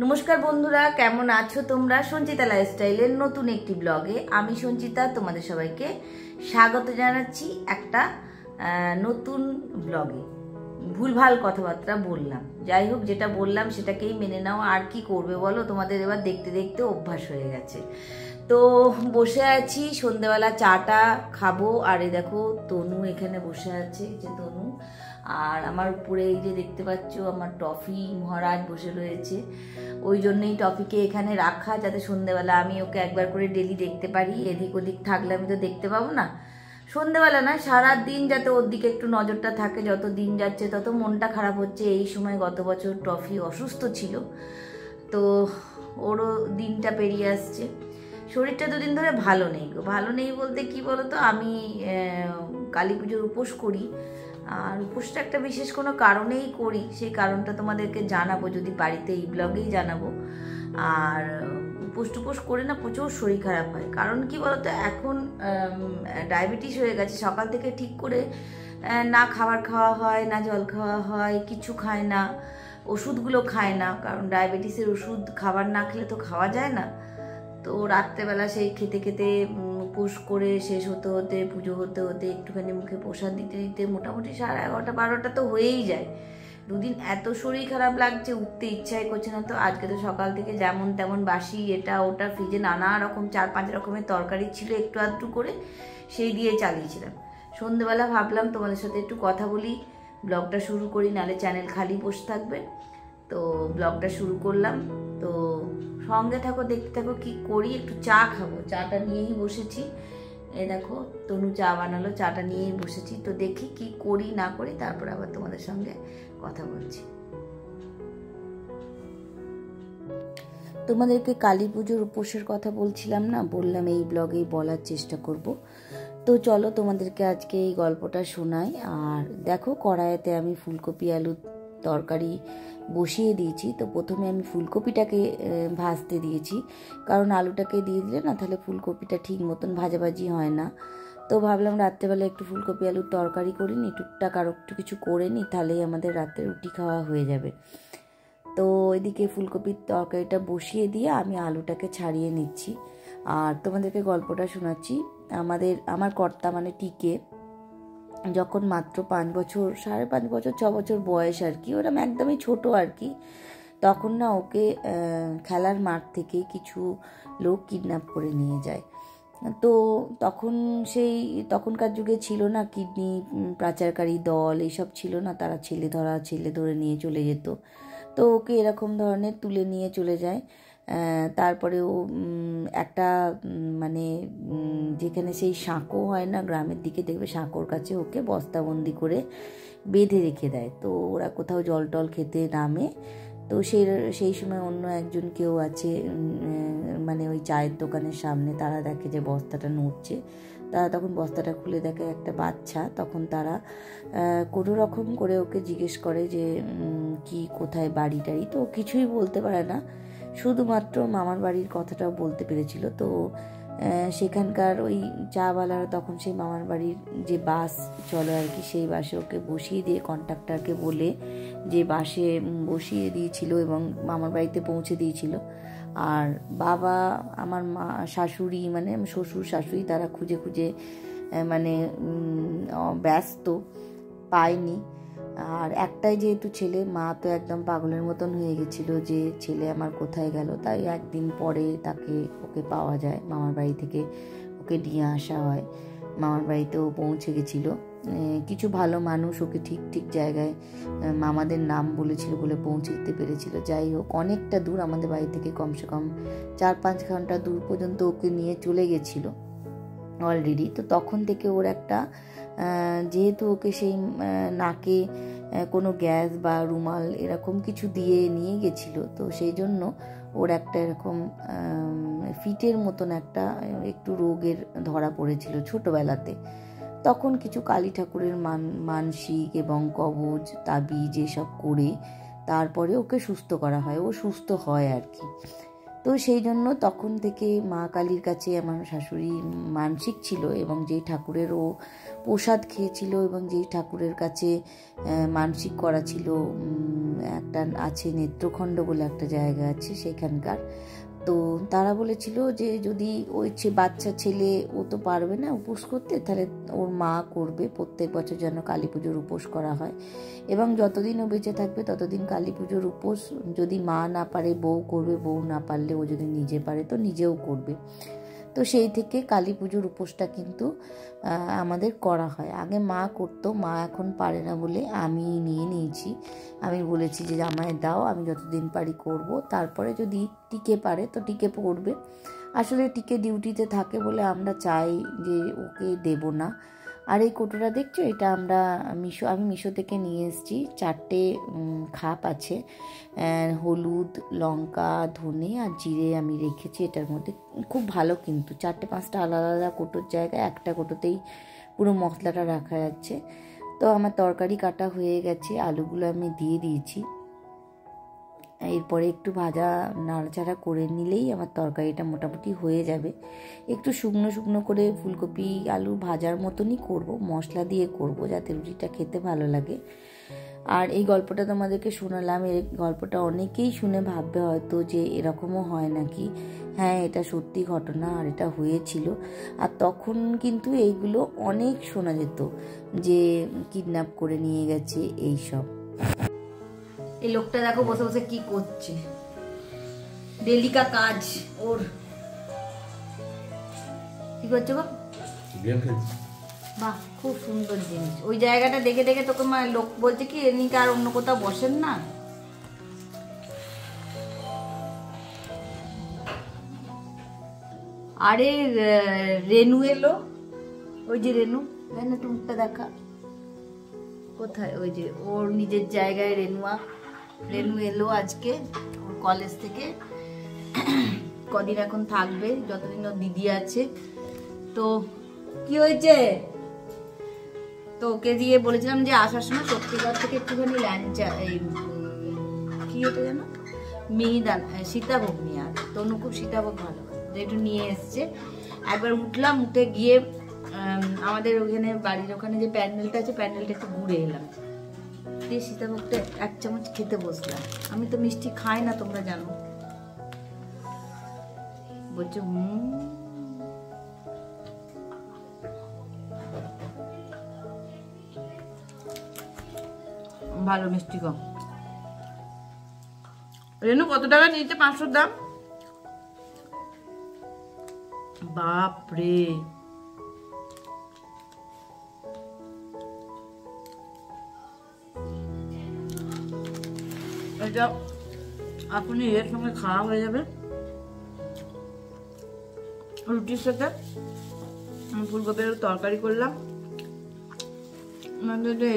নমস্কার বন্ধুরা, কেমন আছো তোমরা? সঞ্চিতা লাইফস্টাইলের নতুন একটি ব্লগে আমি সঞ্চিতা তোমাদের সবাইকে স্বাগত জানাচ্ছি। একটা নতুন ব্লগে ভুলভাল কথাবার্তা বললাম, যাই হোক, যেটা বললাম সেটাকেই মেনে নাও। আর কি করবে বলো, তোমাদের এবার দেখতে দেখতে অভ্যাস হয়ে গেছে। তো বসে আছি, সন্ধেবেলা চাটা খাবো। আর এই দেখো তনু এখানে বসে আছে, যে তনু। আর আমার উপরে এই যে দেখতে পাচ্ছ আমার টফি মহারাজ বসে রয়েছে। ওই জন্যই টফিকে এখানে রাখা, যাতে সন্ধেবেলা আমি ওকে একবার করে ডেলি দেখতে পারি। এদিক ওদিক থাকলে আমি তো দেখতে পাবো না। সন্ধেবেলা না, সারা দিন যাতে ওর দিকে একটু নজরটা থাকে। যত দিন যাচ্ছে তত মনটা খারাপ হচ্ছে। এই সময় গত বছর টফি অসুস্থ ছিল, তো ওরও দিনটা পেরিয়ে আসছে। শরীরটা দুদিন ধরে ভালো নেই গো। ভালো নেই বলতে কি বলো তো, আমি কালী পুজোর উপোস করি। আর উপোসটা একটা বিশেষ কোনো কারণেই করি, সেই কারণটা তোমাদেরকে জানাবো যদি বাড়িতে এই ব্লগেই জানাবো। আর উপোস টুপোস করে না প্রচুর শরীর খারাপ হয়। কারণ কি বলতো, এখন ডায়াবেটিস হয়ে গেছে। সকাল থেকে ঠিক করে না খাবার খাওয়া হয়, না জল খাওয়া হয়, কিছু খায় না, ওষুধগুলো খায় না। কারণ ডায়াবেটিসের ওষুধ খাবার না খেলে তো খাওয়া যায় না। তো রাত্রেবেলা সেই খেতে খেতে উপোস করে শেষ হতে হতে, পুজো হতে হতে, একটুখানি মুখে প্রসাদ দিতে দিতে মোটামুটি 11:30 12টা তো হয়েই যায়। দুদিন এত শরীর খারাপ লাগছে, উঠতে ইচ্ছাই করছে না। তো আজকে তো সকাল থেকে যেমন তেমন বাসি এটা ওটা, ফ্রিজে নানা রকম 4-5 রকমের তরকারি ছিল, একটু আধটু করে সেই দিয়ে চালিয়েছিলাম। সন্ধ্যেবেলা ভাবলাম তোমাদের সাথে একটু কথা বলি, ব্লগটা শুরু করি, নাহলে চ্যানেল খালি বসে থাকবে। তো ব্লগটা শুরু করলাম। তো সঙ্গে থাকো, দেখতে থাকো কি করি। একটু চা খাবো, চাটা নিয়েই বসেছি। এই দেখো তনু চা বানালো, চাটা নিয়েই বসেছি। তো দেখি কি করি না করি, তারপর আবার তোমাদের সঙ্গে কথা বলছি। তোমাদেরকে কালী পুজোর উপোসের কথা বলছিলাম না, বললাম এই ব্লগেই বলার চেষ্টা করব। তো চলো তোমাদেরকে আজকে এই গল্পটা শোনাই। আর দেখো কড়াইতে আমি ফুলকপি আলুর তরকারি বসিয়ে দিয়েছি। তো প্রথমে আমি ফুলকপিটাকে ভাজতে দিয়েছি, কারণ আলুটাকে দিয়ে দিলে না তাহলে ফুলকপিটা ঠিক মতন ভাজাভাজি হয় না। তো ভাবলাম রাত্রেবেলা একটু ফুলকপি আলুর তরকারি করি নি, টুকটাক আরও একটু কিছু করে নিই, তাহলেই আমাদের রাত্রে রুটি খাওয়া হয়ে যাবে। তো এদিকে ফুলকপির তরকারিটা বসিয়ে দিয়ে আমি আলুটাকে ছাড়িয়ে নিচ্ছি। আর তোমাদেরকে গল্পটা শোনাচ্ছি। আমার কর্তা মানে টিকে যখন মাত্র 5 বছর, 5.5 বছর, 6 বছর বয়স আর কি, ওরকম একদমই ছোট আর কি, তখন না ওকে খেলার মাঠ থেকে কিছু লোক কিডন্যাপ করে নিয়ে যায়। তো তখনকার যুগে ছিল না কিডনি পাচারকারী দল, এইসব ছিল না। তারা ছেলে ধরে নিয়ে চলে যেত। তো ওকে এরকম ধরনের তুলে নিয়ে চলে যায়। তারপরে ও একটা মানে যেখানে সেই সাঁকো হয় না, গ্রামের দিকে দেখবে সাঁকোর কাছে ওকে বস্তাবন্দি করে বেঁধে রেখে দেয়। তো ওরা কোথাও জল টল খেতে নামে। তো সেই সময় অন্য একজন কেউ আছে মানে ওই চায়ের দোকানের সামনে, তারা দেখে যে বস্তাটা নড়ছে। তারা তখন বস্তাটা খুলে দেখে একটা বাচ্চা। তখন তারা কোনো রকম করে ওকে জিজ্ঞেস করে যে কি কোথায় বাড়ি টাড়ি। তো কিছুই বলতে পারে না, শুধুমাত্র মামার বাড়ির কথাটাও বলতে পেরেছিল। তো সেখানকার ওই চাওয়ালারা তখন সেই মামার বাড়ির যে বাস চলে আর কি, সেই বাসে ওকে বসিয়ে দিয়ে কন্ডাক্টরকে বলে যে বাসে বসিয়ে দিয়েছিল এবং মামার বাড়িতে পৌঁছে দিয়েছিল। আর বাবা, আমার মা, শাশুড়ি মানে শ্বশুর শাশুড়ি, তারা খুঁজে খুঁজে মানে ব্যস্ত, পায়নি। আর একটাই যেহেতু ছেলে, মা তো একদম পাগলের মতন হয়ে গেছিলো যে ছেলে আমার কোথায় গেল। তাই একদিন পরে ওকে পাওয়া যায়, মামার বাড়ি থেকে ওকে নিয়ে আসা হয়। মামার বাড়িতেও পৌঁছে গেছিলো। কিছু ভালো মানুষ ওকে ঠিক ঠিক জায়গায় মামাদের নাম বলেছিল বলে পৌঁছে দিতে পেরেছিল। যাই হোক, অনেকটা দূর আমাদের বাড়ি থেকে, কমসে কম 4-5 ঘন্টা দূর পর্যন্ত ওকে নিয়ে চলে গেছিলো অলরেডি। তো তখন থেকে ওর একটা যেহেতু ওকে সেই নাকে কোনো গ্যাস বা রুমাল এরকম কিছু দিয়ে নিয়ে গেছিলো, তো সেই জন্য ওর একটা এরকম ফিটের মতন একটা একটু রোগের ধরা পড়েছিল ছোটোবেলাতে। তখন কিছু কালী ঠাকুরের মানসিক এবং কবচ তাবিজ এসব করে তারপরে ওকে সুস্থ করা হয়, ও সুস্থ হয় আর কি। তো সেই জন্য তখন থেকে মা কালীর কাছে আমার শাশুড়ি মানসিক ছিল, এবং যেই ঠাকুরের ও প্রসাদ খেয়েছিল এবং যেই ঠাকুরের কাছে মানসিক করা ছিল, একটা আছে নেত্রখণ্ড বলে একটা জায়গা আছে সেখানকার। তো তারা বলেছিল যে যদি ওই বাচ্চা ছেলে, ও তো পারবে না উপোস করতে, তাহলে ওর মা করবে, প্রত্যেক বছর যেন কালী পুজোর উপোস করা হয়, এবং যতদিন ও বেঁচে থাকবে ততদিন কালী পুজোর উপোস যদি মা না পারে বউ করবে, বউ না পারলে ও যদি নিজে পারে তো নিজেও করবে। তো সেই থেকে কালী পুজোর উপোসটা কিন্তু আমাদের করা হয়। আগে মা করতো, মা এখন পারে না বলে আমি নিয়ে নিয়েছি। আমি বলেছি যে আমায় দাও, আমি যতদিন পারি করব, তারপরে যদি টিকে পারে তো টিকে পড়বে। আসলে টিকে ডিউটিতে থাকে বলে আমরা চাই যে ওকে দেব না। আর এই কোটোটা দেখছো, এটা আমি মিশো থেকে নিয়ে এসেছি। 4টে খাপ আছে, হলুদ, লঙ্কা, ধনে আর জিরে আমি রেখেছি এটার মধ্যে। খুব ভালো, কিন্তু 4-5টা আলাদা আলাদা কোটোর জায়গায় একটা কোটোতেই পুরো মশলাটা রাখা যাচ্ছে। তো আমার তরকারি কাটা হয়ে গেছে, আলুগুলো আমি দিয়ে দিয়েছি। এরপরে একটু ভাজা নাড়াচাড়া করে নিলেই আমার তরকারিটা মোটামুটি হয়ে যাবে। একটু শুকনো শুকনো করে ফুলকপি আলু ভাজার মতনই করব, মশলা দিয়ে করব, যাতে রুটিটা খেতে ভালো লাগে। আর এই গল্পটা তোমাদেরকে শোনালাম, এই গল্পটা অনেকেই শুনে ভাববে হয়তো যে এরকমও হয় নাকি। হ্যাঁ, এটা সত্যি ঘটনা, আর এটা হয়েছিল। আর তখন কিন্তু এইগুলো অনেক শোনা যেত, যে কিডন্যাপ করে নিয়ে গেছে এইসব। এই লোকটা দেখো বসে বসে কি করছে, ডেলিকা কাজ ওর। কি করছে গো? বাহ, খুব সুন্দর জিনিস। ওই জায়গাটা দেখে দেখে তোকে লোক বলছে কি এমনি আর অন্য কোথাও বসেন না। আরে রেনু এলো, ওই যে রেনু, একটু মুখটা দেখা কোথায়, ওই যে ওর নিজের জায়গায় রেনু এলো আজকে ওর কলেজ থেকে। কদিন এখন থাকবে, যতদিন ওর দিদি আছে। তো কি হয়েছে, তো ওকে দিয়ে বলেছিলাম যে আসার সময় শক্তিগড় থেকে একটুখানি ল্যাংচা, এই কি এটা যেন মিহিদান, সীতাভোগ নিয়ে আস। তনু খুব সীতাভোগ ভালোবাসে, একটু নিয়ে এসছে। একবার উঠলাম, উঠে গিয়ে আমাদের ওখানে বাড়ির ওখানে যে প্যান্ডেলটা আছে, প্যান্ডেলটা একটু ঘুরে এলাম, দিয়ে সীতাভোগটা 1 চামচ খেতে বসলাম। আমি তো মিষ্টি খাই না, তোমরা জানো। বলছে ভালো মিষ্টি কম। রেনু কত টাকা নিয়েছে? 500 দাম। বাপরে, এটা আপনি এর সঙ্গে খাওয়া হয়ে যাবে রুটির সাথে। আমি ফুলকপির তরকারি করলাম,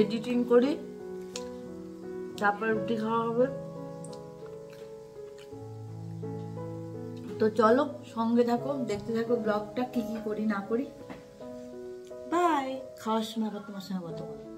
এডিটিং করি, তারপর রুটি খাওয়া হবে। তো চলো সঙ্গে থাকো, দেখতে থাকো ব্লগটা, কি কি করি না করি। বাই। খাওয়ার সময় আবার তোমার সঙ্গে কথা বলবো।